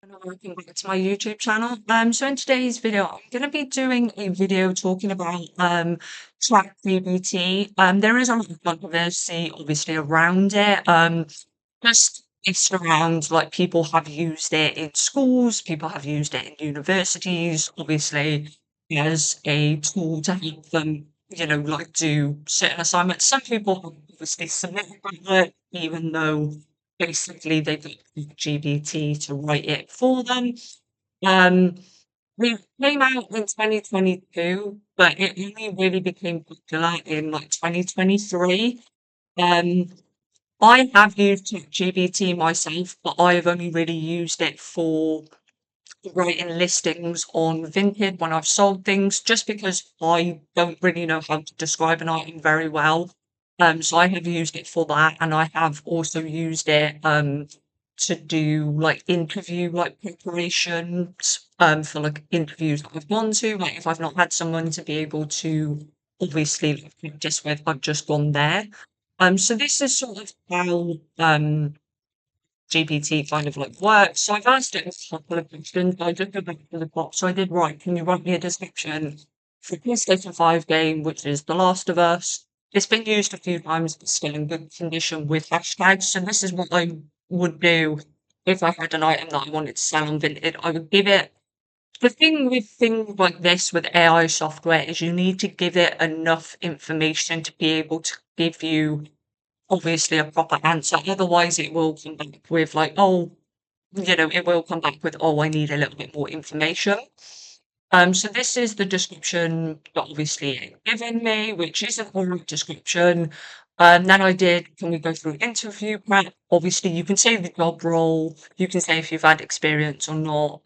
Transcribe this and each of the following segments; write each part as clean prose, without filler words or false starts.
And welcome back to my YouTube channel. So in today's video, I'm going to be doing a video talking about Chatgpt. There is a lot of controversy, obviously, around it. Just it's around like people have used it in schools, people have used it in universities, obviously, as a tool to help them, like do certain assignments. Some people have obviously submitted work, even though basically they've got GPT to write it for them. Um, it came out in 2022, but it only really became popular in like 2023. Um, I have used ChatGPT myself, but I've only really used it for writing listings on Vinted when I've sold things, just because I don't really know how to describe an item very well. So I have used it for that, and I have also used it to do like interview like preparations for like interviews that I've gone to. Like if I've not had someone to be able to obviously like, practice with, I've just gone there. So this is sort of how GPT kind of like works. So I've asked it a couple of questions. I just go back to the top. So I did write, can you write me a description for a PlayStation 5 game, which is The Last of Us? It's been used a few times, but still in good condition with hashtags. So this is what I would do if I had an item that I wanted to sell on Vinted. I would give it the thing with things like this with AI software is you need to give it enough information to be able to give you obviously a proper answer. Otherwise, it will come back with like, oh, it will come back with, oh, I need a little bit more information. So this is the description that obviously it given me, which is an oral description. Then I did, can we go through interview prep? Obviously, you can say the job role, you can say if you've had experience or not.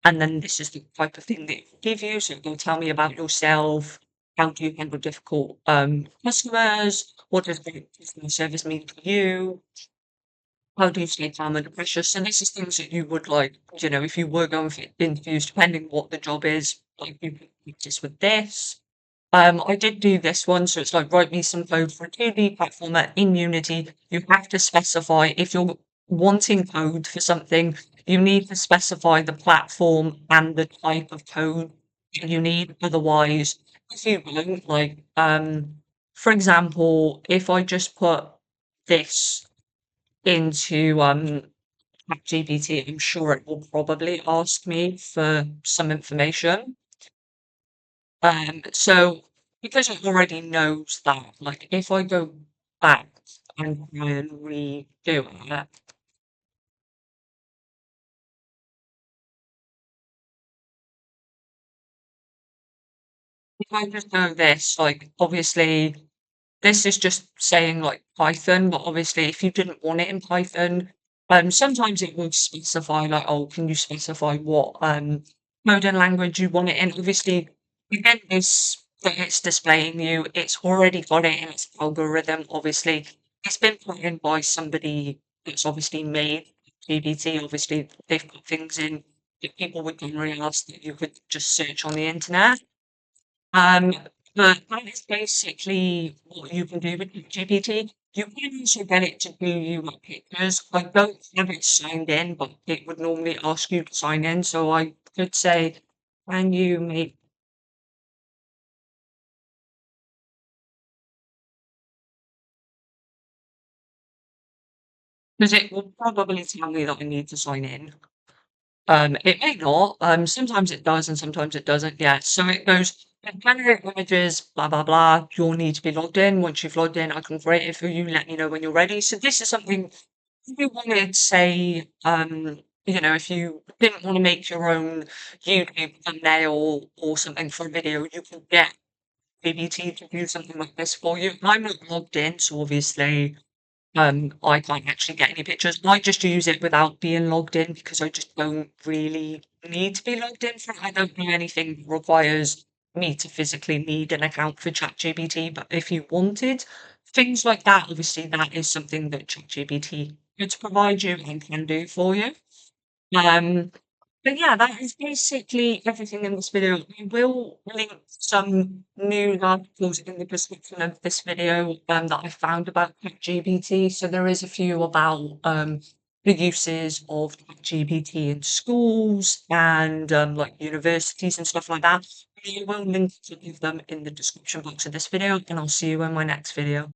And then this is the type of thing that it will give you. So it will tell me about yourself. How do you handle difficult customers? What does great customer service mean to you? How do you stay calm under pressure? So this is things that you would like, if you were going for interviews, depending what the job is, like you could practice with this. I did do this one, so it's like write me some code for a 2D platformer in Unity. You have to specify if you're wanting code for something, you need to specify the platform and the type of code that you need. Otherwise, if you don't, like, for example, if I just put this into ChatGPT, I'm sure it will probably ask me for some information. So because it already knows that, like if I go back and try and redo it, if I just know this, like obviously this is just saying like Python, but obviously if you didn't want it in Python, sometimes it would specify like, oh, can you specify what coding language you want it in? Obviously, again, this that it's displaying you, it's already got it in its algorithm. Obviously, it's been put in by somebody that's obviously made GPT. Obviously, they've got things in that people would generally ask that you could just search on the internet. Um, but that is basically what you can do with GPT. You can also get it to do you like pictures. I don't have it signed in, but it would normally ask you to sign in. So I could say, can you make, because it will probably tell me that I need to sign in. It may not. Sometimes it does and sometimes it doesn't. Yeah. So it goes, generate images, blah, blah, blah. You'll need to be logged in. Once you've logged in, I can create it for you. Let me know when you're ready. So this is something if you wanted, say, if you didn't want to make your own YouTube thumbnail or something for a video, you could get BBT to do something like this for you. I'm not logged in, so obviously I can't actually get any pictures. I just use it without being logged in because I just don't really need to be logged in for it. I don't do anything that requires me to physically need an account for ChatGPT. But if you wanted things like that, obviously that is something that ChatGPT could provide you and can do for you. Um, but yeah, that is basically everything in this video. I will link some news articles in the description of this video that I found about ChatGPT. So there is a few about the uses of GPT in schools and like universities and stuff like that. I will link to give them in the description box of this video, and I'll see you in my next video.